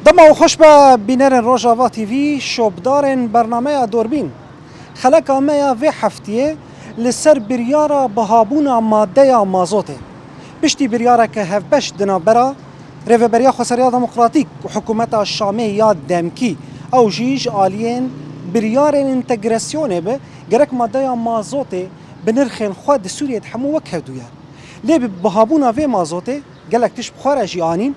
دما خوش به بینرن روژاوا تیوی شوبدارن برنامه دوربین خلق آمه و هفتیه لسر بریارا بهابونا ماده مازوته پشتی بریارا که هفبش دنابرا ریوبریا خسریا دموکراتیک و حکومت الشامه یا دمکی او جیج آلین بریارن انتگراسیونه به گرک ماده مازوته بنرخن خود سوریت همو وکهدویا لیب بهابونا و مازوته گلک تش بخارجی آنین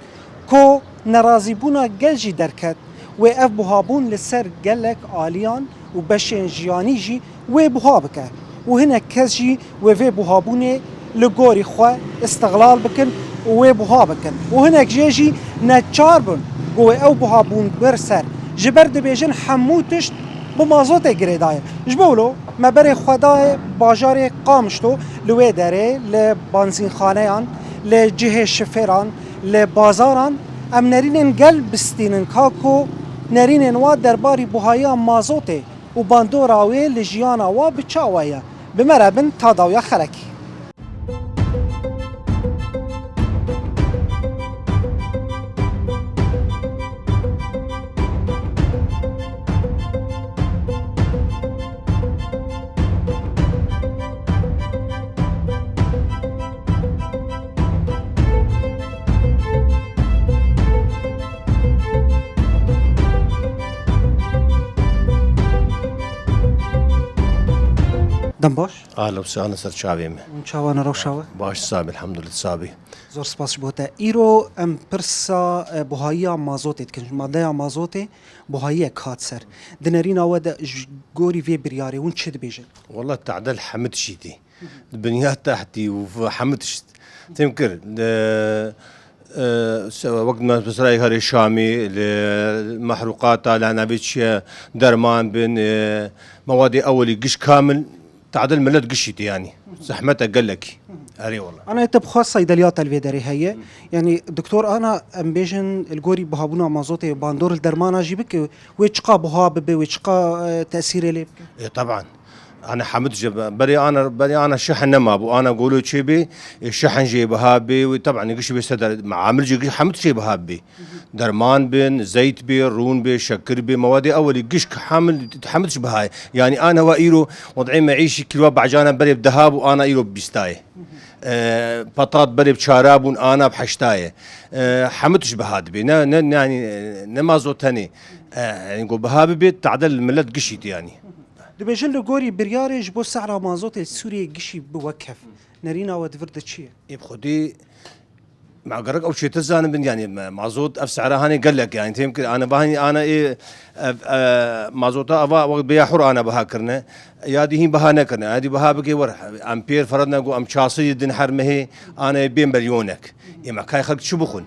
کو نرازی بونا گلجی درکت و اف بهابون لسر گلک آلیان و بشین جیانی جی و بها بکن و هنه کس جی و بهابونه لگوری خواه استغلال بکن و بها بکن و هنه جی نچار بن گوه او بهابون برسر جبر دبیجن حموتشت بمازوت گریدای جبولو مبر خدای باجار قامشتو لوی داره لبنزین خانهان لجهه شفران لبازاران ام نرینن گل بستینن کاکو نرینن وا درباری بوهایا مازوته و باندوراوی لجیانا وا بچاویا بمربن تاداویا خلکی دم باش؟ اهلا وسهلا سر شعبيمه چاوانا روشاوه؟ باش صابي الحمد لله صابي زور سپاس بوده ایرو ام پرسا بوهایا مازوته کن ماده مازوته بوهایا کات سر دنرین آواد گوری وی بریاره اون چه بیجن؟ والله تعدل حمد شيتي البنيات تحتي وحمدشت تمكر وقت ما بسراي هاري الشامي المحروقات على نبيتش درمان بين مواد اولي قش كامل تعدل ملت قشيتي يعني زحمتها قال لك هري والله انا تبخاص صيدليات الفيدري هي يعني دكتور انا امبيجن الجوري بهابونا مازوتي باندور الدرمانه جيبك ويشقا بهاب ويشقا تاثير لي طبعا انا حمد جب بري انا شحن ما ابو انا اقولوا شيبي الشحن جيب هابي وطبعا يقش بيستدر معامل جي حمد شيب هابي درمان بين زيت بي رون بي شكر بي مواد اول يقش حامل تحمدش بهاي يعني انا وايرو وضعي معيشي كيلو بعجانا بري بذهب وانا ايرو بيستاي بطاط بري بشاراب وانا بحشتايه حمدش بهاد بي يعني نمازو تاني يعني نقول بهاب بيت تعدل الملت قشيت يعني دبيجن الجوري بريارج بو سعر مازوت السوري قشي بوكف نرينا ودفرد تشي يبخدي مع قرق او شيء تزان بن يعني مازوت افسعرها هاني قال لك يعني يمكن انا بهاني انا ايه مازوتا افا وقت بيا حر انا بها كرنا يادي هي بها كرنا هذه بها بقي ور امبير فرضنا قو ام شاصي دين حرمه انا بين مليونك يما كاي خلق شو بخون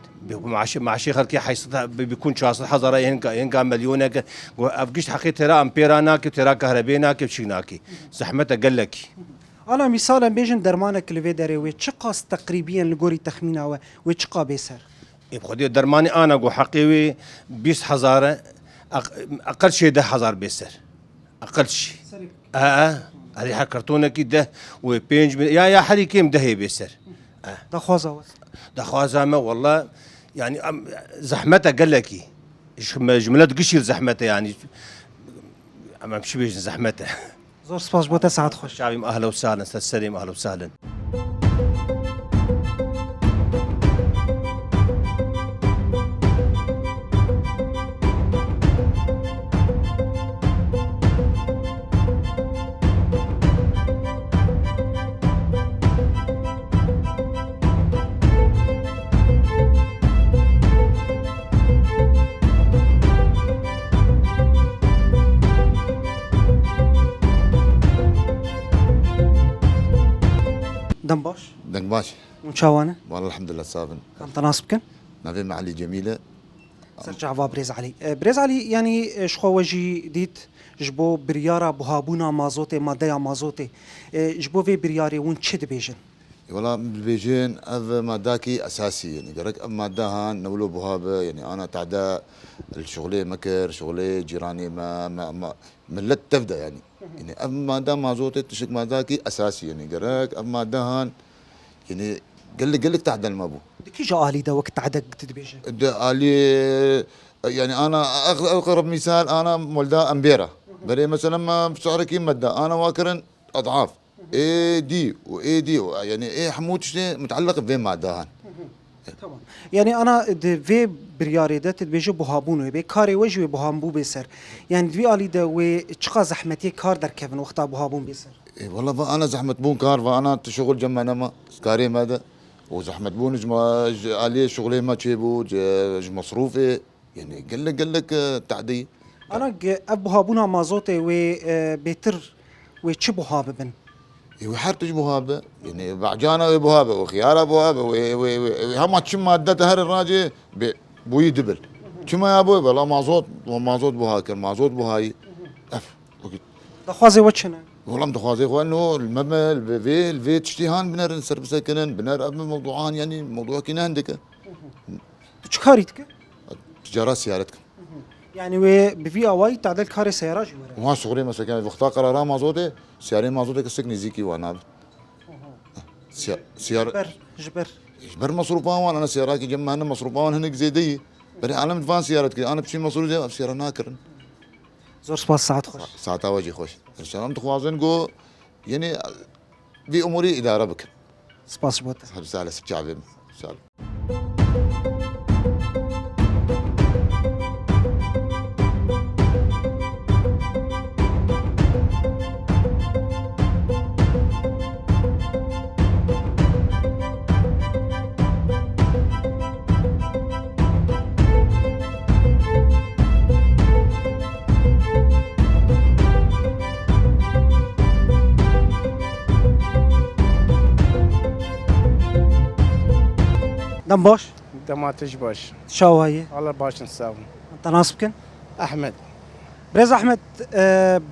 مع شي خلق حيصتها بيكون شاصي حضره ينقى مليونك افقش حقيقه ترى امبيراناك ترى كهربيناك بشيناكي زحمتها قال لك أنا مثلاً بيجن درمانك اللي في داري ويتشقاس تقريباً لقوري تخمينه ويتشقا بيسر. يبغى درماني أنا جو حقيقي 20,000 أقل شيء 10,000 بيسر أقل شيء. هذه حكرتونا كده وبينج يا حري كيم ده بيسر. دخوازة ما والله يعني زحمتها قال لكي جملة قشير زحمتها يعني أما مش بيجن زحمتها. زور سپاس بوده ساعت خوش شعبي اهلا وسهلا استاذ سليم اهلا وسهلا دم باش؟ دنك باش وشاوانا؟ والله الحمد لله صابن كان تناسبكن؟ نبي معلي جميلة سرجع بريز علي بريز علي يعني شخو وجي ديت جبو بريارة بهابونا مازوتي ماديا مازوتي جبو في برياري وين تشد بيجن؟ والله بالبيجين هذا ماداكي أساسي يعني قرك ماداها نولو بهابة يعني أنا تعداء الشغلي مكر شغلي جيراني ما ملت تبدا يعني مادا مازوتي تشك ماداكي أساسي يعني قرك ماداها يعني قال لك تعدل ما بو كي جا آلي دا وقت عدق تدبيجن؟ آلي يعني انا اقرب مثال انا مولدا امبيرا بري مثلا ما سعر كيم مدى انا واكرن اضعاف اي دي واي دي يعني اي حمود شنو متعلق بين مادهان طبعا يعني انا في برياريدات بيجي بوهابونو بي كاري وجه بوهامبو بيسر يعني في الي ده وتشقى زحمتي كار در كيفن وقت بوهابون بيسر إيه والله انا زحمه بون كار فانا شغل جمع نما كاري ماذا وزحمه بون عليه شغلي ما تشيبو مصروفي يعني قال لك تعدي انا ابوهابونا مازوتي و بيتر وتش بوهابن وحرتج بوهابه يعني بعجانه بوهابه وخياره بوهابه وهم تشم مادته هر الراجي بوي دبل كما يا ابوي والله مازوت بوهاكر مازوت بوهاي اف دخوازي وتشنا والله متخاذي هو انه المبنى الفي تشتيهان بنر نسر سكنن بنر اب موضوعان يعني موضوع كنا عندك تشكاريتك تجاره سيارتك يعني و بفي اواي تعدل كاري سيارة جوره وها صغري مثلا كان وقتها قرارا مازوتي سياري مازوتي كسكني زيكي وانا سيارة جبر مصروفان وانا انا سياراتي جمع انا مصروفان هنك زيدي بري انا مدفان سيارتك انا بشي مصروف زي سيارة ناكرن زور سباس ساعات خوش ساعات واجي خوش ان شاء الله متخوازن جو يعني في اموري اداره بك سباس بوتا رساله شعبي رساله دم باش دماتش باش شاو هي والله باش نساوي تناسبكن احمد بريز احمد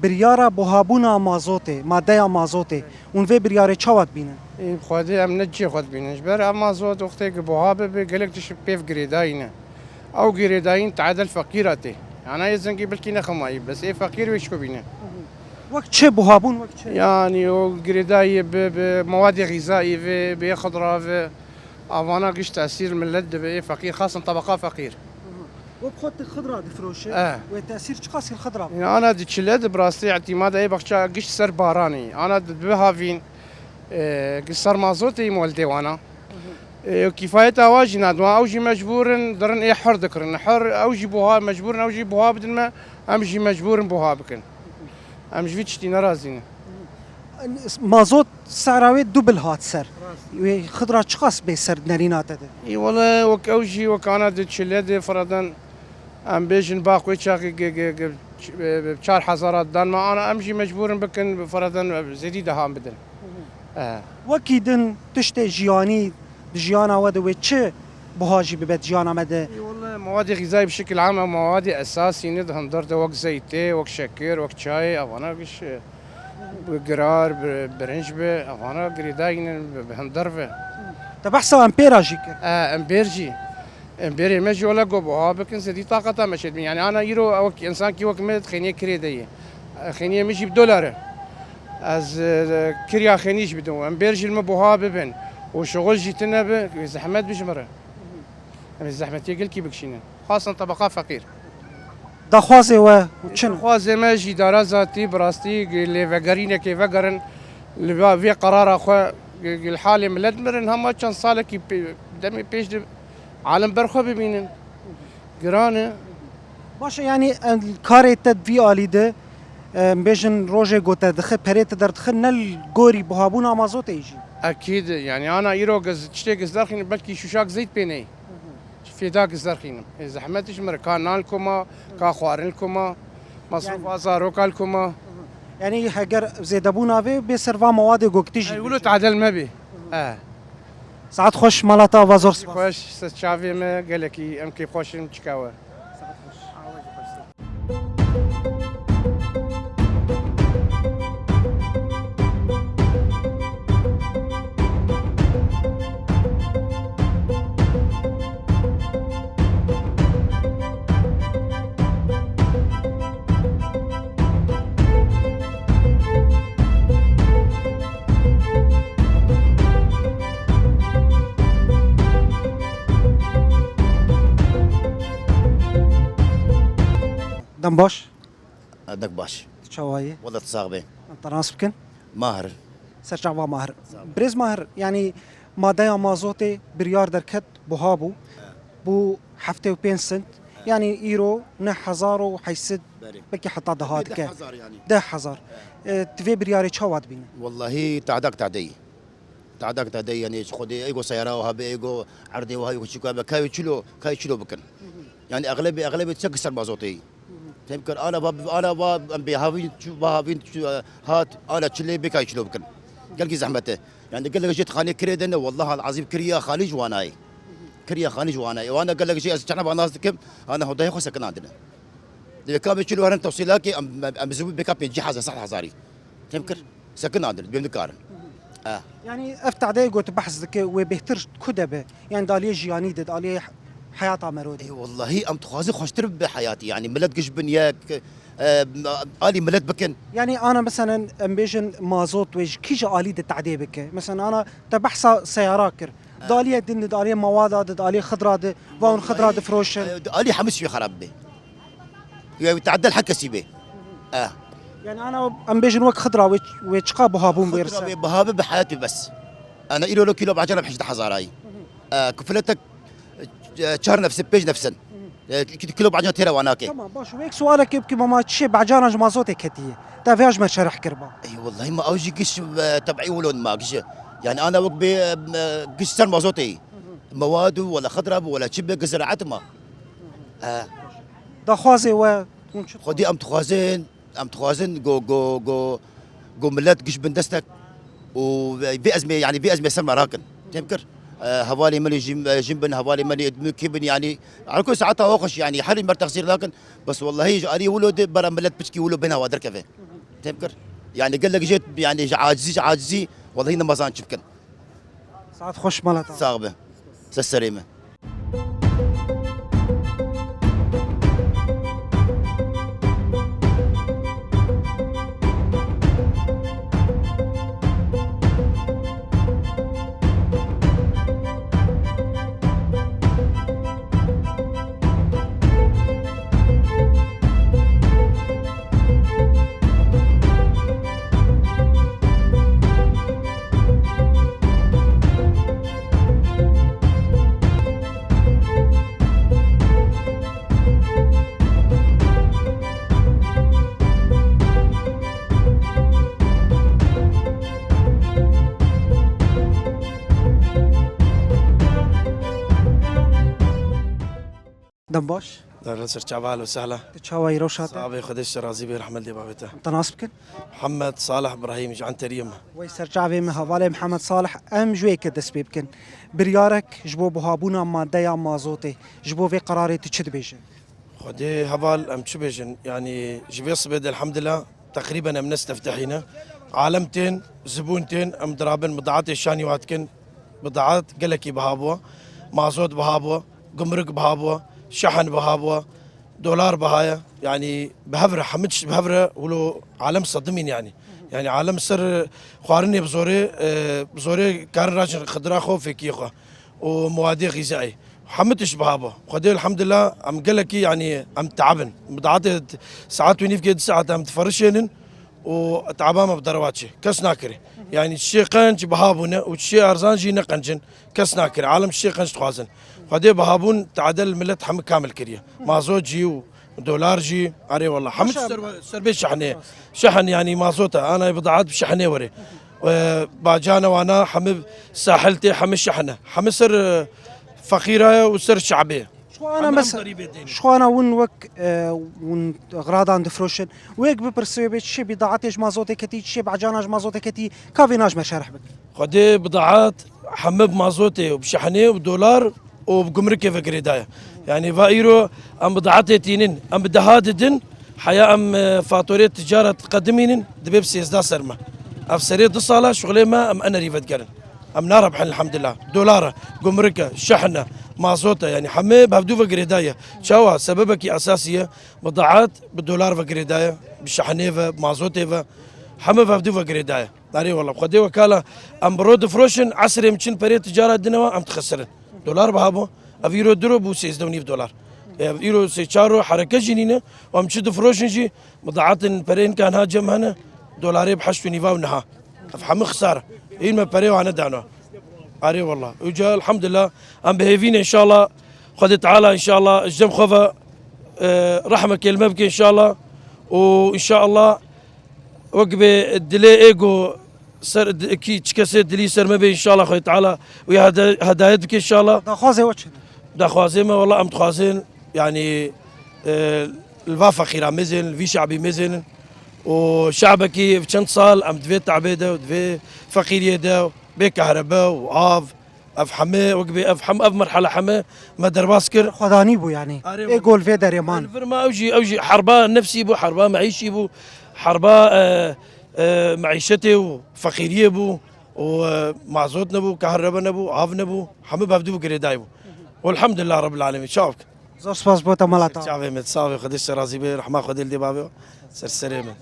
بريارة بوهابونا مازوتي مادة مازوتي ون في بريارة چاوك بينن اي بخوادي ام نجي خود بينش بر اما زود وقتي بوهاب بقلك تش بيف جريداين او جريداين تعادل فقيرتي انا يزنقي بالكينا خماي بس اي فقير ويشكو بينا وقت شي بوهابون وقت شي يعني وجريداي بمواد غذائيه بخضره في افانا قش تاثير من لد باي فقير خاصه طبقه فقير وبخوت الخضرة دفروشة وتأثير شقاسي الخضرة يعني انا دي تشلد براستي اعتماد اي بخشا قش سر باراني انا بها فين قصر مازوتي مولدي وانا كفاية واجي نادوا اوجي مجبور درن اي حر ذكرن حر اوجي بوها مجبور اوجي بوها بدل ما امشي مجبور بوها بكن امشي في تشتي نرازين مازوت سعراوي دوبل هات سر خضرة شقاس بيسر نارينات هذا اي والله وك اوجي وكانا دي تشلد فرضا ام بيجن باقي شاقي بشار حزارات دان ما انا امشي مجبور بكن فرضا زيدي دهام بدل وكيدن تشتي جياني جيانا ودوي تشي بهاجي ببيت جيانا مدى والله مواد غذائيه بشكل عام مواد اساسي ندهم درد وقت زيتي وقت شكر وقت شاي او انا قش قرار برنجبه او انا قريداين بهندرفه تبحثوا امبيرا جيكر امبيرجي امبيري ماشي ولا قبوها بكن سدي طاقتها مشيت يعني انا يرو او انسان كي وقت مت خينيه كريديه خينيه مشي بدولار از كريا خينيش بدو امبيرجي المبوها ببن وشغل جيتنا زحمات بجمره الزحمه يقل كي بكشينا خاصه طبقه فقير دخوازي وشنو خوازي ماشي دار ذاتي براستي اللي فقرينا كيف فقرن اللي في قرار اخو الحالي ملد مرن هم كان صالك دمي بيش عالم برخو ببينن قرانه باشه يعني الكاري تدفي آلي ده بيجن روجي قوتا دخل بريت در دخل نل قوري بوهابونا مازوت يجي اكيد يعني انا يرو قز تشتي قز دارخين بلكي شوشاك زيت بيني في داك زرخين زحمتش مركان نالكما كاخوارنكما مصروف ازاروكا لكما يعني هجر زيدبونا في بسرفا مواد قوكتيجي يقولوا تعدل ما بي ساعات خوش مالاتا وازور خوش ستشافي ما قالكي امكي خوش متشكاوه دم باش دك باش تشاواي والله تصاغبه انت ناس بكن ماهر سرجع ماهر بريز ماهر يعني مادة مازوتي بريار دركت بوهابو بو حفتة وبين سنت يعني ايرو نه هزار و حيسد بكي حتى دهات كه يعني 10,000 تفي برياري تشاوات بين والله تعدك تعدي يعني خدي ايجو سياره وهابي ايجو عرضي وهاي وشيكو كاي تشيلو بكن يعني اغلبيه تكسر مازوتي تمكن انا باب بهافين هات انا تشلي بكاي تشيلو بكن قال لي زحمته يعني قال لك جيت خاني كريد انا والله العظيم كريا خالي جواناي وانا قال لك جي انا بناس كم انا هو ضيق سكن عندنا اذا كان بيشيلوا هرن توصيلاكي ام زوي بيك اب يجي حاجه صح هزاري تمكن سكن عندنا بيمكارن يعني افتح داي قلت بحث ذكي وبيهتر كدبه يعني دالي جياني دالي حياتها مرودي اي والله ام تخازي خوش ترب بحياتي يعني ملت قش بنياك الي ملت بكن يعني انا مثلا امبيجن مازوت ويج كيجا الي التعدي بك مثلا انا تبحث سياراكر داليه دين داليه مواد داليه خضره فون خضره فروشن الي حمس في خراب به يعني تعدل حكى سيبه يعني انا امبيجن وك خضره ويتشقا بهابون بيرسل بهابه بحياتي بس انا إلو لو كيلو بعجله بحشد حزاراي كفلتك شهر نفس بيج نفسن كيلو بعجله تيرا واناكي تمام باش ويك سؤالك يبكي ماما تشي بعجانج مازوتك هتيه تافياج ما شرح كربا اي والله ما اوجي قش تبعي ولون ما قش يعني انا وقت قش سر مازوتي مواد ولا خضره ولا شبه زراعه ما دا خوازي و خدي ام تخوازن جو ملت قش بندستك وبأزمه يعني بأزمه سر مراكن تمكر هوالي ملي جنبن هوالي ملي كيبن يعني على كل ساعتها اوخش يعني حري مرتخسير لكن بس والله يجي ولد برا ملت بشكي ولو بينها ودر كفي تمكر يعني قال لك جيت يعني عاجزي والله هنا ما زان شبكن ساعات خوش مالتا صاغبه سسريمه دم باش دار سرچاوا اهلا وسهلا تشاواي روشاتا صعب خدش رازي بي رحمه الله بابته تناسبكن محمد صالح ابراهيم جعان تريم ويسرجع في مهوالي محمد صالح ام جوي كدس بيبكن بريارك جبو بهابونا مادة مازوتي جبو في قراري تشد بيجن خدي هبال ام تشبيجن يعني جبيص بيد الحمد لله تقريبا من استفتحينا عالمتين زبونتين ام درابن بضاعات الشاني واتكن بضاعات قلكي بهابوا مازوت بهابوا قمرق بهابوا شحن بهابوا دولار بهايا يعني بهفره حمدش بهفره ولو عالم صدمين يعني عالم سر خوارني بزوري كان راجل خضرا خوفي كيخه ومواد غذائي حمدش بهابا خدي الحمد لله ام قالك يعني ام تعبن بضاعات ساعات وينيف قد ساعات ام تفرشين وتعبان بدرواتشي كاس ناكري يعني الشيء قنج بهابونا والشيء ارزان جي نقنجن كاس ناكري عالم الشيء قنج تخازن خدي بهابون تعدل ملت حم كامل كريه مازوت جي ودولار جي اري والله حمد سربي شحن يعني مازوتا انا بضاعات بشحنه وري باجانا وانا حم ساحلتي حم الشحنه حم سر فقيره وسر شعبيه شو انا مثلا شو انا ون اغراض عند فروشن ويك ببرسوي بشي بضاعتي مازوتي كتي شي بعجاناج مازوتي كتي كافيناج ما شارح بك خدي بضاعات حم بمازوتي وبشحنه ودولار وبجمركي في جريدايا يعني فايرو ام بضاعتي تينين ام بدهاددن حياه ام فاتوريه تجاره تقدمين دبيب سيزدا سرمه افسري دصاله شغلي ما ام انا ريفت قرن ام ناربح الحمد لله دولار جمركه شحنه مازوتا يعني حمي بهدو في جريدايا شاوا سببك اساسيه بضاعات بالدولار في جريدايا بالشحنه بمازوتي حمي بهدو في جريدايا داري والله خدي وكاله ام برود فروشن عسر يمكن بري تجاره دنوا ام تخسرن دولار بهابو افيرو درو بو $6 دولار يرو سيشارو حركة جنينة وامشد فروشن جي بضاعات برين كان هاجم هنا دولاري بحشتو نيفا ونها افحم خسارة إلما بريو عنا دعنا عاري والله وجا الحمد لله ام بهيفين ان شاء الله خذ تعالى ان شاء الله الجم خوفا رحمة كلمة بك ان شاء الله وان شاء الله وقبي الدلي ايجو سر كي تشكسر دلي سر ما بي ان شاء الله خوي تعالى ويا هدايا بك ان شاء الله دخوازي وچه دا خوازيمه والله ام تخوازين يعني الفافا خيرا مزن في شعبي مزن وشعبكي في چند صال ام دفي تعبيده ودفي فقيريه دا بكهرباء وعاف افحمه وقبي افحم اف مرحله حمه ما درباسكر خداني بو يعني أري ايقول في دريمان الفرما اوجي حربا نفسي بو حربا معيشي بو حربا معيشتي وفقيريه بو ومعزوتنا بو كهرباء نبو عافنا بو حمه بابدو قريداي بو والحمد لله رب العالمين شافك زور سپاس بوتا مالاتا شعبي متصاوي خدش رازي بي رحمه خدي الدي بابي سرسريمه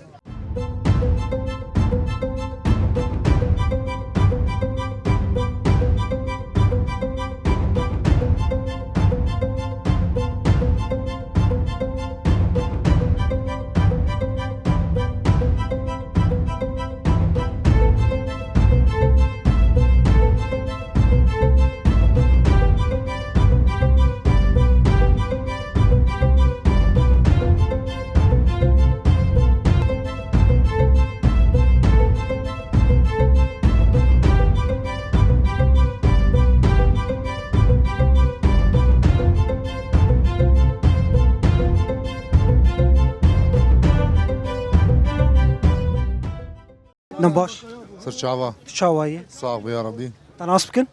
نباش سرچاوا تشاوايه صعب يا ربي تناس بكن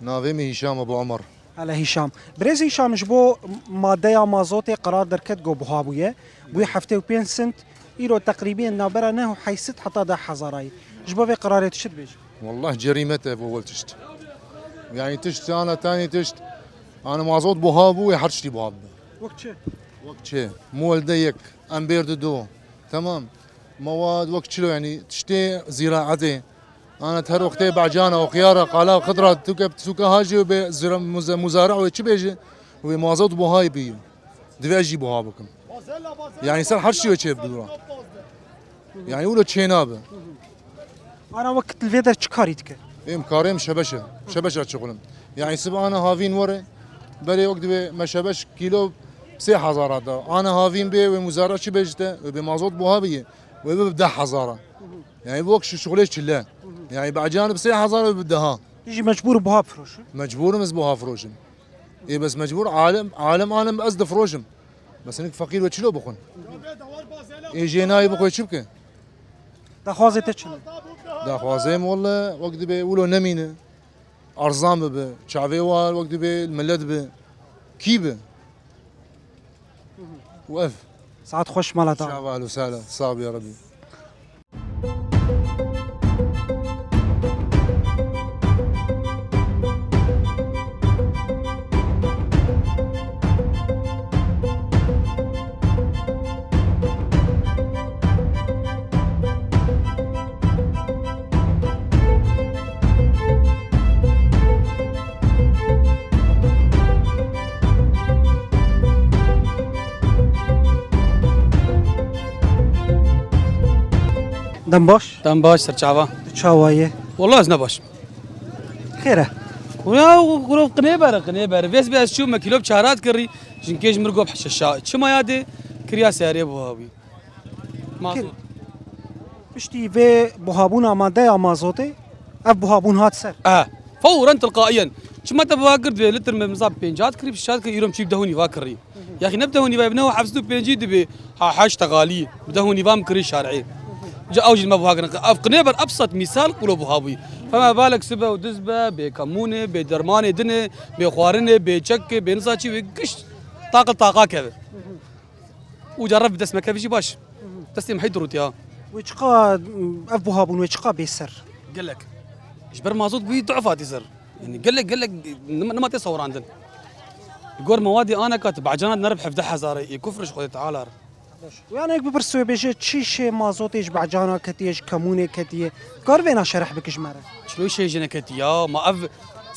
نافيمي هشام ابو عمر على هشام بريز هشام جبو ماده مازوتي قرار دركت جو بوهابويه بو هفته و 5 سنت ايرو تقريبا نابره نه حيست حتى 10000 جبو في قرارات شد بيج والله جريمته اول تشت يعني تشت انا ثاني تشت انا مازوت بوهابو يحرشتي بوهاب وقت شي وقت شي مو ولديك امبير دو تمام مواد وقت شلو يعني تشتي زراعتي انا تهر وقتي بعجانه وخياره قالا خضره توكب سوكا هاجي مزارع وتش بيجي ومازوت بوهاي بي دفاجي بوهابكم يعني صار حرشي وتش بدورا يعني ولا تشينابه انا وقت الفيدر تشكاريتك ام كاريم شبشه شغلم يعني سب انا هافين وري بري وقت ما شبش كيلو 3000 هذا انا هافين بي ومزارع شي بيجته بمازوت بوهابيه وببدا حزاره يعني بوقت شغليش لا يعني بعجانب 3000 وبدها تيجي مجبور بوهاب فروش مجبور مزبوها فروشم اي بس مجبور عالم انا مقصد فروشم بس انك فقير وتشلو بخون اي جيناي بخوي شبكه دخوازي تشنو دا خوازيم والله وقت بيقولوا نمينه ارزام به شعبيوال وقت بي الملد به كيبه وقف ساعات خوش مالتا شعب اهلا وسهلا صعب يا ربي دنباش تم باش سرچاوا تشاوايه والله از نباش خيره ويا وقرو قنيبر بس شو ما كيلو بشهرات كري جنكيج مرقوب حشاشا شما يادي كريا ساري بوهاوي ما بشتي في بوهابونا ماده مازوتي اف بوهابون هات سر فورا تلقائيا شما تبغى قرد لتر من مصاب بينجات كري بشات يروم شي بدهوني فاكري يا اخي نبدهوني بابنه حبسدو بينجي دبي حاج تغالي بدهوني فام كري شارعي جا اوجد ما بوهاقنا قنيبر ابسط مثال قلو بوهابي فما بالك سبه ودزبه بكمونه بدرمانه دنه بخوارنه بچك بنصاچي وقش طاقه كذا وجرب دس ما كيفش باش تسلم حيدروتيا ويشقا اف بوهابون ويشقا بيسر قال لك اجبر مازوت بي ضعفات يصير يعني قال لك ما تصور عندنا يقول موادي انا كاتب عجانات نربح في 10000 يكفرش خذ تعالى ويعني هيك ببرسوي بيجي تشيشي مازوتيش بعجانا كتيش كمونه كتيه قارفينا شرح بكش مره شلو شي جنكتيا ما اف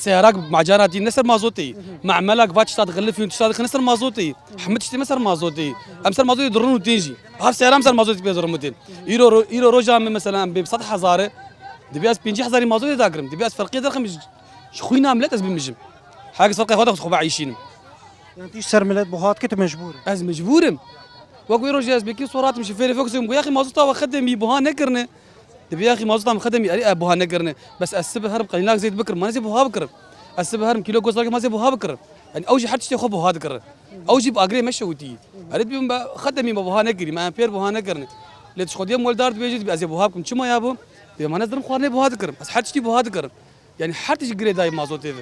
سيارات مع جاراتي نسر مازوتي مع ملك فاتش تاد غلفي تشتاد نسر مازوتي حمد تشتي مسر مازوتي امسر مازوتي يضرون وتنجي هاف سيارة مسر مازوتي بيزر متين يرو روجا مثلا ب 10000 دبياس 50000 مازوتي داكرم دبياس فرقيه درخم خوينا عملت از بمجم حاجه فرقيه خدها خو عايشين يعني تيش سر ملت بوهات كنت مجبور از مجبورم وقوي روجاز بكي صورات مش فيري فوكسهم يا اخي مازوتا وخدمي بوها نكرنا دبي يا اخي مازوتا مخدمي ابوها نكرنا بس السب هرب قليلاك زيد بكر ما نزيد بوها بكر السب هرم كيلو جوز ما زيد بوها بكر يعني اوجي حد تشتي خو هذا كر اوجي باجري مشوتي اريد بيم خدمي بوها نكري ما بير بوها نكرنا ليش خدي مول دارت بيجي بازي بوها بكم شما يابو ما نزرم خوارني بوها كر بس حد تشتي بوها كر يعني حد تشجري داي مازوتي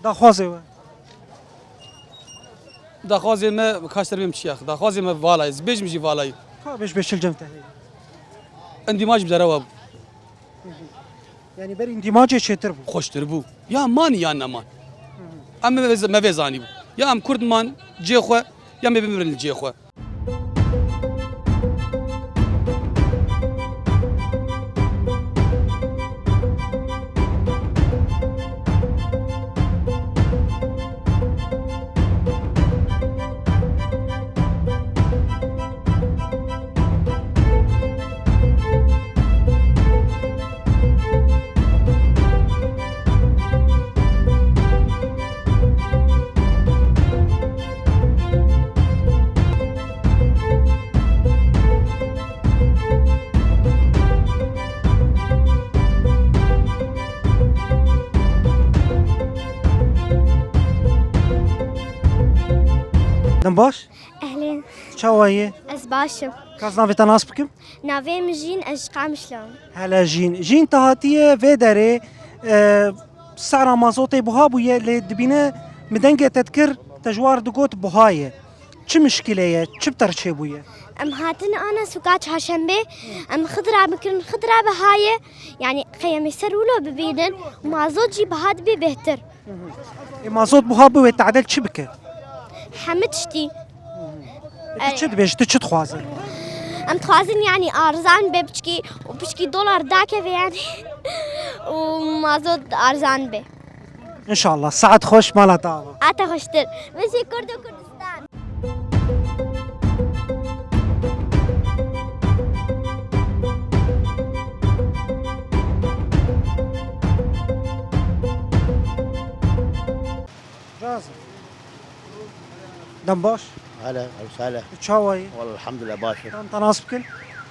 دا خوازه دا خوازي ما كاشتر بيم شيخ دا خوازي ما فالاي زبيج مشي فالاي باش باش الجمته اندماج بدرواب يعني بري اندماجه شتر بو خوش تربو يا ماني يا نمان اما ما فيزاني يا ام كرد مان جيخو يا ما بمر الجيخو دم باش أهلين شاوية أز باشم كاز نافي تناس بكم نافي مجين أشقام شلون هلا جين تهاتية في داري سعر مازوتي بوهابوية اللي دبينا مدنجة تذكر تجوار دقوت بوهاية شو مشكلة شو بترشيبوية أم هاتن أنا سكات هاشمبي أم خضرة بكن خضرة بهاية يعني خيم يسرولو ببينن وما زوجي بهاد بي بهتر مازوت بوهابوية تعدل شبكة حمدشتي تشد بيش تشد خوازر أم تخازن يعني أرزان بي بشكي وبشكي دولار داكة يعني وما زود أرزان بي ان شاء الله سعد خوش مالا دعوة أتا خشتر ماشي كرد وكردستان جازم دم باش هلا وسهلا تشاوية والله الحمد لله باشا كم تناس بكم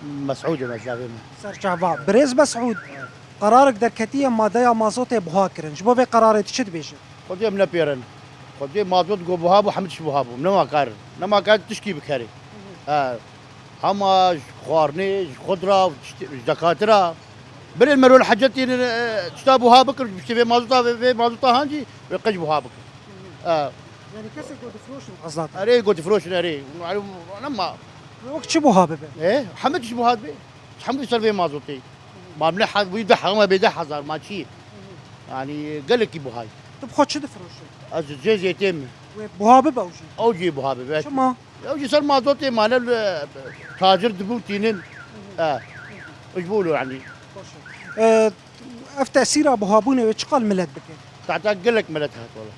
مسعود مزافين سرجع بعض بريز مسعود قرارك دركتية مادية مازوتي بوهاكرن شبو في قراري تشد بيش خذي من بيرن خذي مازوت جو بوهابو حمدش بوهابو نما كار تشكي بكاري هما خوارني خضره دكاتره بل المرول حاجتي تشتابوها بكر بشتي في مازوتا هانجي ويقجبوها بكر يعني كسر قد فلوش القصات اري قلت فروش اري لما وقت شبو هابي ايه حمد شبو هذا حمد يصير في مازوتي ما ملح بيدح ما بيدح حزار ما شيء يعني قال لك ابو هاي طب خد شد فروش الجيز يتم بوهابي بوجي اوجي ابو هذا شما اوجي صار مازوتي مال تاجر دبوتين ايش بيقولوا يعني اف تاثير ابو هابونه وشقال ملت بك تعتاق قال لك ملتها والله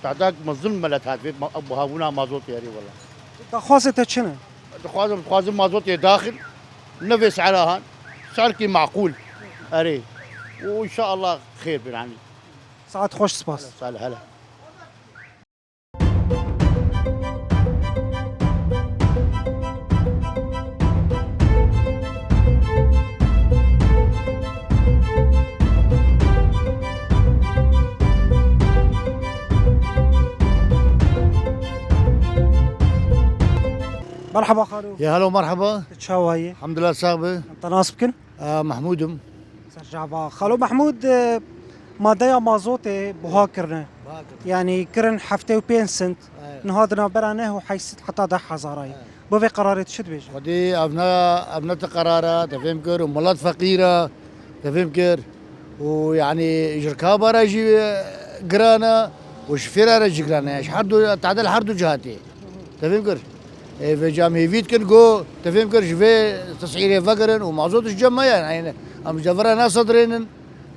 تعتاق مظلم ملتها في ابو هابونا مازوتي يعني والله دخوازة شنو خوازم مازوتي داخل نفي سعرها سعر كي معقول اري وان شاء الله خير يعني ساعات خوش سباس صالح هلا مرحبا خالو يا هلا ومرحبا تشاوية الحمد لله صاحبي انت ناسبكن محمودم سرجع با خالو محمود ماديا مازوتي بوهاكرنا يعني كرن حفتي وبين سنت نهادنا برانه وحيس حتى ده حزاراي بوفي قراري تشد بيج ودي ابناء قرارات تفهمكر وملات فقيره تفهمكر ويعني جركابه راجي قرانا وشفيرة راجي قرانا ايش حردو تعدل حردو جهاتي تفهمكر في جامعة فيت كن جو تفهمكر شفي تصعيري فقرن ومعزوت الجمع يعني ام جفرنا صدرين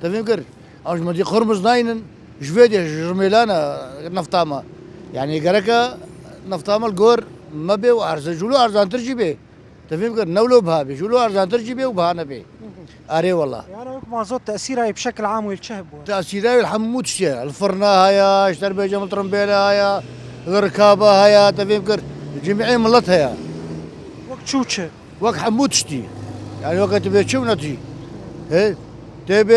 تفهمكر أوش مدي خرمز ناينن جفيدي جرميلانا نفطامة يعني قركا نفطامة الجور ما بي وأرز جولو أرزان ترجي بي تفهم كر نولو بها بي جولو أرزان ترجي بي وبهانا بي أري والله يعني وك مازوت تاثيرها بشكل عام ويلشهب تأثيرها الحمود شتي الفرنا هيا اشتر بيجا مطرمبيلا هيا الركابة هيا تفهم كر جميعي ملت هيا وقت شوتشه وقت حمود شتي يعني وقت تبي شو نتي ايه تبي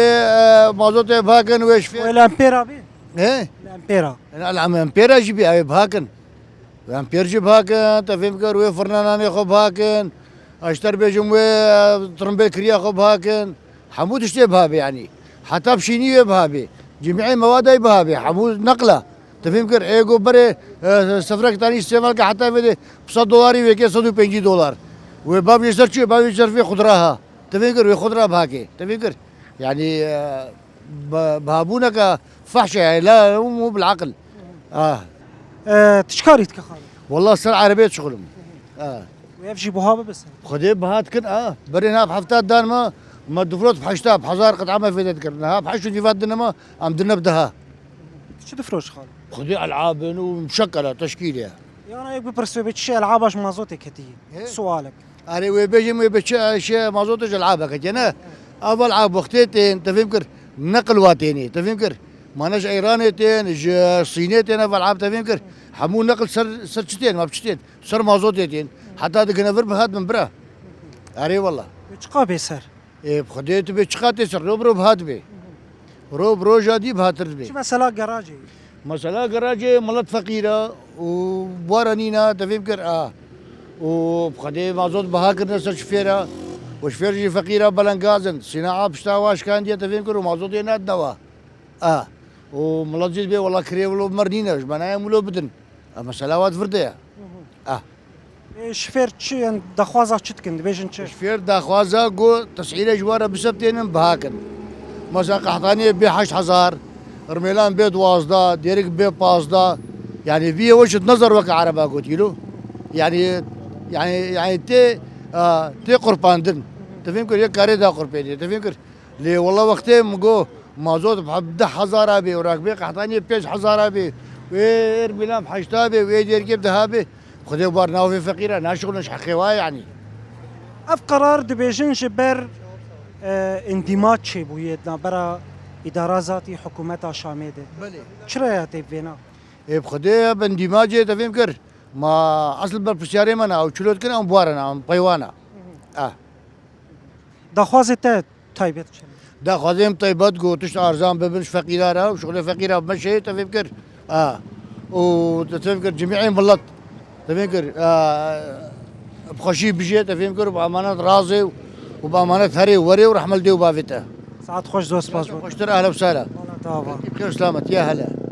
مازوت بهاكن ويش في والامبيرا بي ايه الامبيرا العم امبيرا جيبي اي بهاكن امبير جيب هاكن تفهم كر وي فرناناني خو بهاكن اشتر بيجم وي ترمبي كريا خو بهاكن حمود شتي بهابي يعني حتى بشينيه بهابي جميع مواد بهابي حمود نقله تفهم كر ايجو بري سفرك تاني استعمال حتى بدي ب$100 ويكي $150 وباب يسرچي باب يسر في خضراها تفهم كر خضره بهاكي تفهم كر يعني بهابونك فحشه يعني لا مو بالعقل تشكاري تكخالي والله صار عربيه شغلهم ويفجي بوهابه بس خدي بهات كن برينا بحفتات دان ما دفلوت بحشتها بحزار قطعه ما في ذكرنا بحشو ديفات دنما ام دنا بدها شو دفروش خالي خدي العاب ومشكله تشكيله يعني هيك ببرسو بتشي العابش مازوتك هتي سؤالك اري وي بيجي وي بتشي شيء ما زوتش العابك انا اول العاب وقتين تفكر نقل واتيني تفكر ما نش ايرانيتين صينيتين العاب تفكر حمو نقل سرشتين ما بشتين سر ما زوتين حتى دقنا فرب هاد من برا اري والله بتشقابي سر ايه بخديت بشقاتي سر روب هاد بي روب روجا دي بهاتر بي شو مسألة جراجي مسألة جراجي ملت فقيرة وبوارنينا تفكر وبخدي مازوت بهاكر نسر شفيرة وشفير جي فقيرة بلنغازن صناعة بشتاواش كان دي تفكر ومازوت يناد دوا وملت جيد بي والله كريه ولو مرنينا جبنايا ولو بدن مسألة واد فردية شفير تشي دخوازة تشتكن دبيجن تشي شفير داخوازا قو تسعيلة جوارة بسبتين بهاكن مثلا قحطانية بي 10000 رميلان بي 12 ديريك بي 15 يعني في وجهة نظر وقع عربا قلت له يعني تي قربان دن تفهمكر يك كاري دا قرباني تفهمكر لي والله وقتي مقو مازوت بحب 10000 بي وراك بي قحطانية 5000 بي وير بلام حشتابي ويدير كيف ذهبي خذي بارنا في فقيرة ناشغل نش حقيقة يعني اف قرار دبيجن جبر اندماج شي بويدنا برا اداره ذاتي حكومتها شامده بلي شرا تبينا بخدي باندماج تفهمكر ما اصل بالبشاري منا او شلوت كنا مبارنا بيوانا دخوازة تايبت دا خازم طيبات قوتش ارزان ببنش فقيرة وشغل فقيرة بمشي تفهمكر وتفهمكر جميعين بلط تفهمكر بخشي بجي تفهمكر بأمانة رازي وبأمانة هري وري ورحمل ديو بافته ساعات خوش دوست باسبور خوشتر اهلا وسهلا طبعا بخير سلامت يا هلا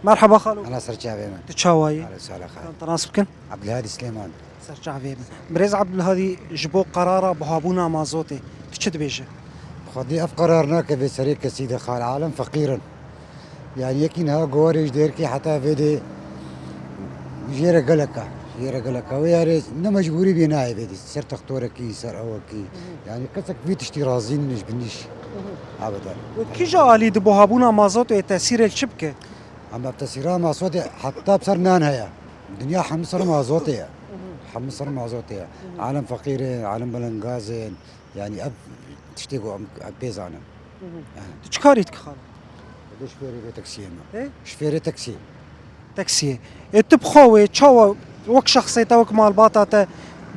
مرحبا خالو أنا سرجع بيمن تشاواي على سؤال خالد تناسبكن عبد الهادي سليمان سرجع بيمن بريز عبد الهادي جبو قرارة بهابونا مازوتي تشد بيجي خدي أف قرارنا كبسريك كسيدة خال عالم فقيرا يعني يكين ها قواريش ديركي حتى فيدي جيرا قلقا وياري مجبوري بيناي فيدي سر تختوركي سر أوكي يعني كسك في تشتي رازين نش بنيش أبدا وكي جا آلي دبو هابونا مازوتي تأثير الشبكة أما بتسيرها مع صوتي حتى بصرنا هيا الدنيا حمصر مع صوتي عالم فقير عالم بلنغازين يعني أب تشتيقوا أبيز أنا تشكاري تكخال شفيري بتاكسي إيه شفيري تاكسي تاكسي تبخوي تشاوا وك شخصيتا وك مال باطاتا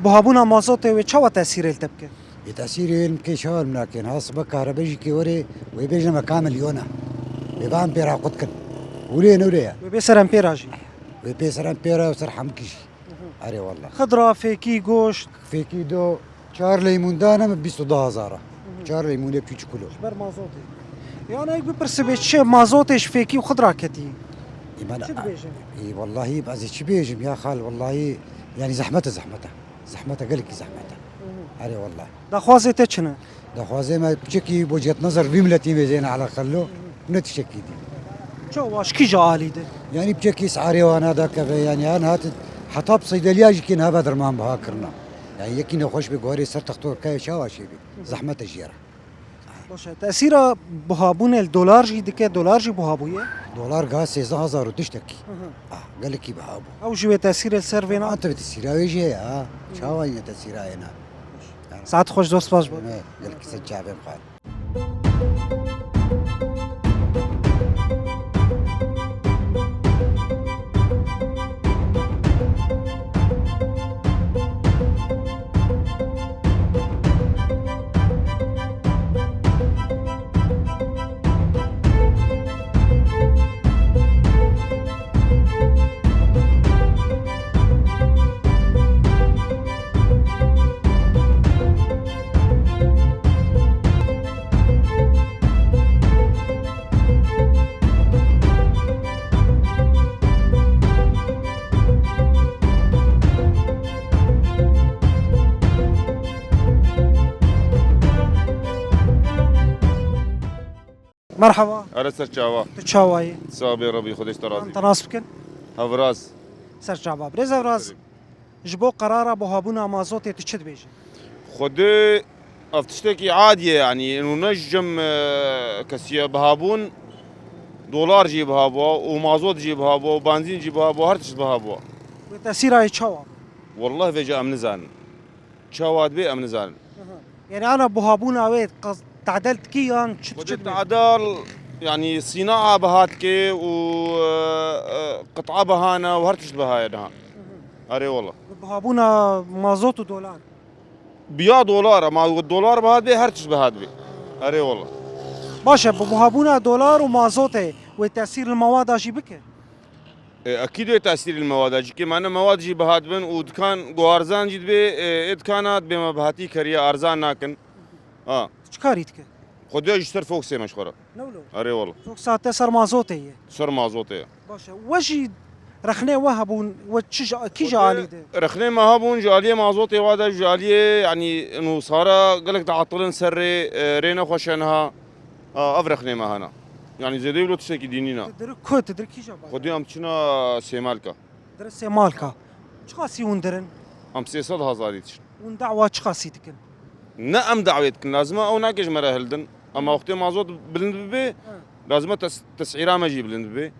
بهابونا مازوتي وتشاوا تأثير التبكة تأثير يمكن شغل لكن هاس بكهرباء كي وري ويبيجنا مكامل يونا بيبان بيرا قدكن ولين وليا بيسر امبيراجي ويبيسر امبيرا وسرحم كيشي أري والله خضره فيكي گوشت في كيدو شهر ليمون دانا من 20000 شهر ليمون بيجي كله بر مازوتي يعني بپرسه چه مازوتش فيكي وخضره كتي إيمان شو تبيجم؟ اي والله بعزي شي بيجم يا خال والله يعني زحمته قال لك زحمته أري والله دخوازته چنه دخوازي ما بشكي بوجهة نظر بيملتي ميزين على خلو نتشكي دي چه واش کی جا عالی ده يعني بشكي سعري وانا ذاك يعني انا هات حطاب صيدلياج كين ها بدرمان بها كرنا يعني يكين خوش بقوري سر تختور كاي شواشي بي زحمة الجيرة باشه تأثیر بهابون الدولار جي دكه دولار جي بهابويه دولار غاز 13000 وتشتكي قال لك بهابو او جوه تأثیر السروینا انت بتسيراوي جي شاوي تسيراوي هنا ساعت خوش دوست باش بود قال لك سجابي مقال مرحبا أنا سرچاوا تشاوي صابي ربي خودش ترازي انت ناس بكن هفراز سرچابا برز راز جبو قرار بهابون مازوت تشد بيجي خودي افتشتكي عادية يعني انه نجم كسيه بهابون دولار جي بهابوا ومازوت جي بهابوا وبنزين جي بهابوا هرتش بهابوا وتأثير هاي تشاوا والله فيجا امن زان شواد بي امن زان يعني انا بهابون اويت تعدلت كيان خودي تعدال يعني صناعة بهاتكي وقطعة بهانا وهرتش بهاينها أري والله بهابون مازوت ودولار بيا دولار ما الدولار بهاد بي هرتش بهاد بي أري والله باشه بهابون دولار ومازوت وتأثير المواد اجي بك اكيد تاثير المواد اجي كي معنا مواد جي بهاد بن ودكان غوارزان جيد بي ادكانات بما بهاتي كريا ارزان ناكن شكاريتك خدي اشتر فوق سي مشخره نولو اري والله فوق ساعة سر مازوتي سر مازوتي باشه وجي رخنه وهبون وتشج كي جالي ده رخني ما هابون جاليه مازوتي وادا جاليه يعني انه صار قالك تعطلن سري رينا خوشنها افرخني ما هنا يعني زي ديلو تشكي دينينا تدرك كو تدرك كي جاب خدي ام تشنا سيمالكا درس مالكا شخاصي وندرن ام 300,000 ون دعوة شخاصي تكن نعم دعوتك لازمه او ناقش مراهلدن اما وقتي مازوت بلند بي لازمه تسعيره ما جيب بلند بي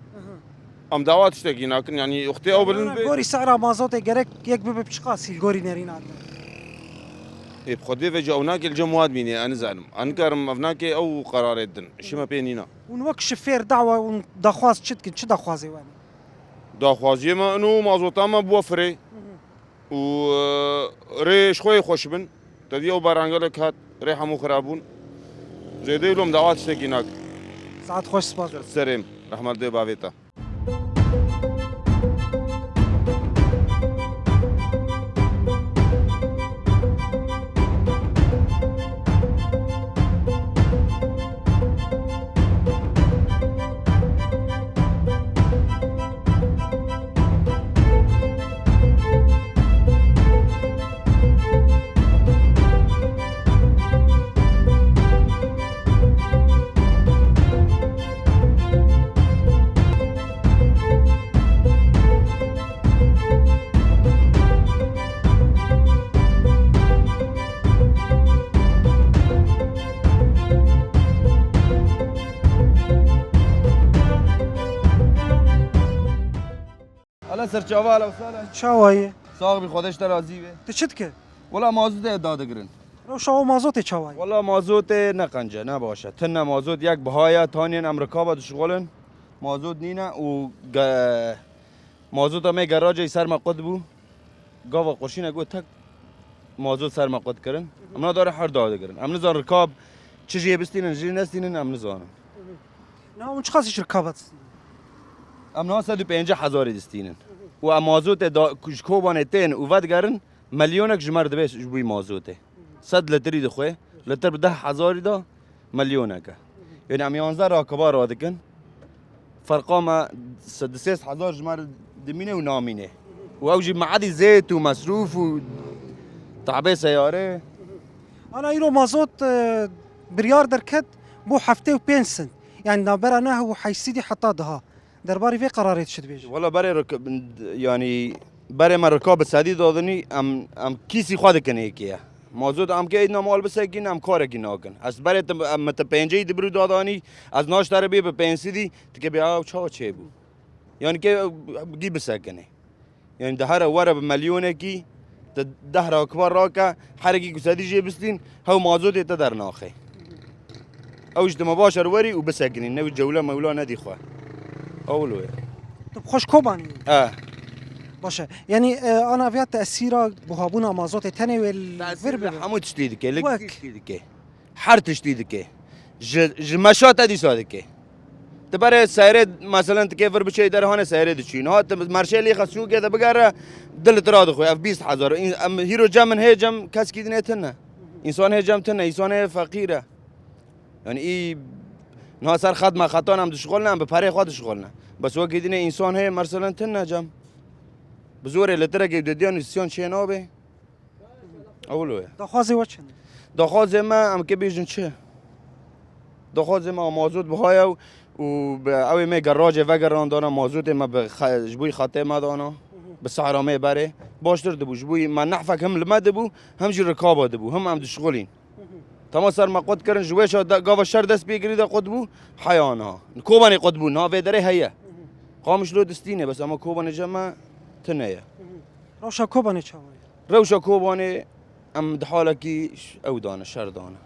ام دعوات تشتكي لكن يعني اختي او بلند بي غوري سعره مازوت جرك يك بشخاصي الغوري نارينا اي بخدي فيجا او ناقل جمواد ميني انا زعلم انكر افناكي او قرار يدن شما بينينا ونوك شفير دعوة ودخواز شتكن شو دخوازي وين داخوازي ما انه مازوتا ما بوفري و ريش خوي خوش بن تدي او بارانجلك هات ريحه مو خرابون زي دي لهم دعوات تشتكي هناك ساعات خوش سباس سلام رحمه دي بافيتا حالا سرچاوا حالا وسالا شاوي صاحبي خودش ترازي به تشتك ولا مازوت داد گرن رو شاو مازوت شاوي والله مازوت نقنجه نباشه تن مازوت یک بهایا تانین امریکا با شغلن مازوت نینا و مازوت می گراج سر ما قد بو گاوا قرشینه گو تک مازوت سر ما قد کردن امنا داره هر داده کردن امنا زان رکاب چه جیه بستینن جی نستینن امنا زانم نه اون چقدرش رکابت امنا 150,000 دستینن و مازوت دا کوبانه تین و ود کردن ملیونک جمر دبی جبوی مازوته 100 لتری دخوه لتر به 10,000 دا ملیونک یعنی ام 11 راکبا را دکن فرقا ما 3,000 جمر دمینه و نامینه و اوجی معدی زيت ومصروف وتعبئه سياره انا ايرو مازوت بريار دركت بو حفته و 5 سنت يعني نابرا نهو حيسيدي حتى دها درباري في قرارات شد بيجي والله بري يعني بري ما ركاب سديد دادني ام كيسي خود کنه کیه مازوت ام که اینا مال بسگین ام کار کی ناکن از بري مت پنجه دبرو دادانی از ناش تر بي به پنسيدي تك بیا چا چه بو يعني که گي بسکنه يعني ده هر ورا بمليونه كي ده راكبر راكا حركي كسادي جي بستين هو مازوت تدر ناخي اوج مباشر وري وبسجني نو الجوله مولا نادي خوا اولو طب خوش كوباني باشه يعني انا فيها تاثيره بهابونا مازوت تاني والفيرب حمود تشتيدك لك تشتيدك حر تشتيدك جمشات دي صادك تبرع سيرة مثلا تكيفر بشيء درهانه سيرة دشين هات مرشلي خسوق كذا بقرا دل تراد خوي اف 20,000 هيرو جم هي جم كاس كيدنه تنا انسان هي جم تنا انسان فقيره يعني اي نها صار خدمه خطانا ام شغلنا بفري خد شغلنا بس وقت كيدنه انسان هي مثلا تنا جم بزور لترك بديان سيون شنوبه اولو دخوازي وچن دخوازي ما ام كبيجن چه دخوازي ما موجود بهايو و اوی می گراج و گران دانا مازوت ما به جبوی خاطه ما دانا به سعرامه بره باشتر دبو جبوی ما نحفک هم لما دبو هم جی رکابا دبو هم دشغولین تمام سر ما قد کردن جویش گاو شر دست بگیرید قد بو حیانا کوبانی قد بو نا ودره هيا قامش لو دستینه بس اما کوبانی جمع تنه روشا کوبانی چاوی روشا کوبانی ام دحالکی او دانا شر دانا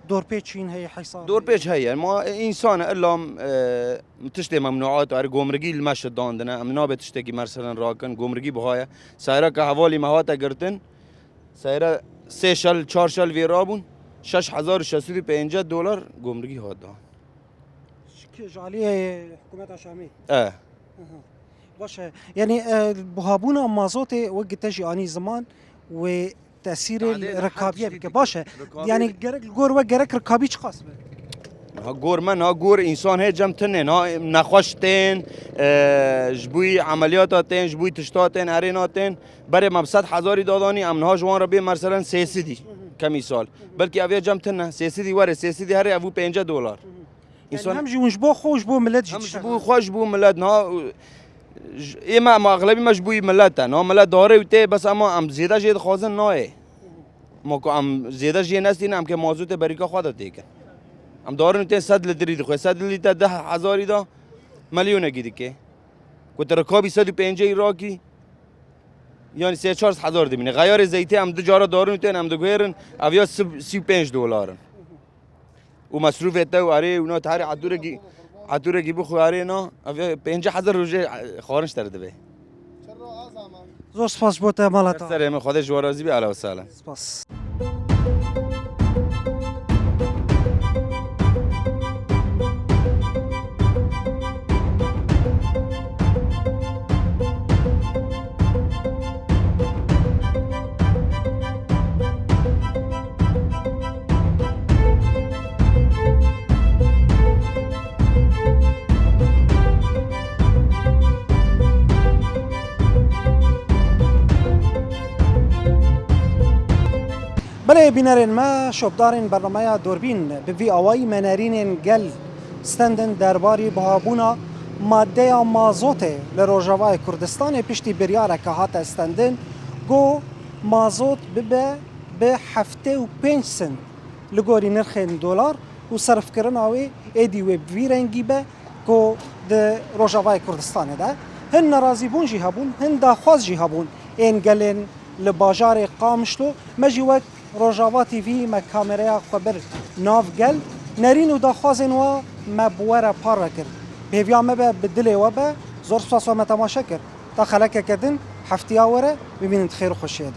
دور بيتشين هي حيصار دور بيتش هي ما انسان الا تشتي ممنوعات ار گمرگی المش داندنه ام نابه تشتكي مثلا راكن گمرگی بهايه سايره که حوالی مهاتا گرتن سايره 3 شل 4 شل ویرابون 6,650 دلار گمرگی هات دان جعليه حكومه شامي باشه يعني بهابونا مازوت وقت تجي اني زمان و تأثير الركابية بك باشا يعني جرك الجور وجرك ركابي خاص ها جور من ها جور إنسان هي جمتنن ها نخوشتن جبوي عملياتاتن جبوي تشتاتن عريناتن بري مبسط 1,000 داداني امنها جوان ربي مثلا 300 كمثال بلكي أبي جمتنا 300 ورا 300 هري أبو 50 دلار إنسان هم جون جبو خوش بو ملت هم جبو خوش بو ملت ها اما ما اغلبی مجبوری ملت نه ملت داره وته بس اما ام زیاده جید خوازن نه ما کو ام زیاده جی نستین ام که موضوع بریکا خودت دیگه ام دارن ته 100 لیتر خو 100 لیتر 10,000 دا میلیون گیدی که کو ترکابی 150 راکی یعنی 3-4,000 دمینه غیار زیتی ام دو جارا دارن ته ام دو گیرن اویا 35 دلار و مصروف ته و اره اونا تاری عدورگی عطورگی بخو عرینا اویا 50,000 روزه خارج ترده به زور سپاس بوت مالتا سر من خودش جوارازی بی علی و سلام سپاس بله بینرین ما شبدارین برنامه دوربین به وی آوائی منرین گل ستندن درباری بهابونا ماده مازوت لروجاوای کردستان پشتی بریاره که هات استندن گو مازوت به 75 سنت لگوری نرخین دلار و صرف کردن آوی ایدی و بویرنگی به گو ده روجاوای کردستان ده هن نرازی بون جی هبون هن داخواز جی هبون این گلین لباجار قامشلو مجی وقت روجاوا تیوی ما کامریا خبر ناف گل نرین و داخوازن و ما بواره پار کرد بهویا ما به دل و به زور سپاس و ما تماشا کرد تا خلک کردن هفته آوره ببینید خیر و خوشیه ده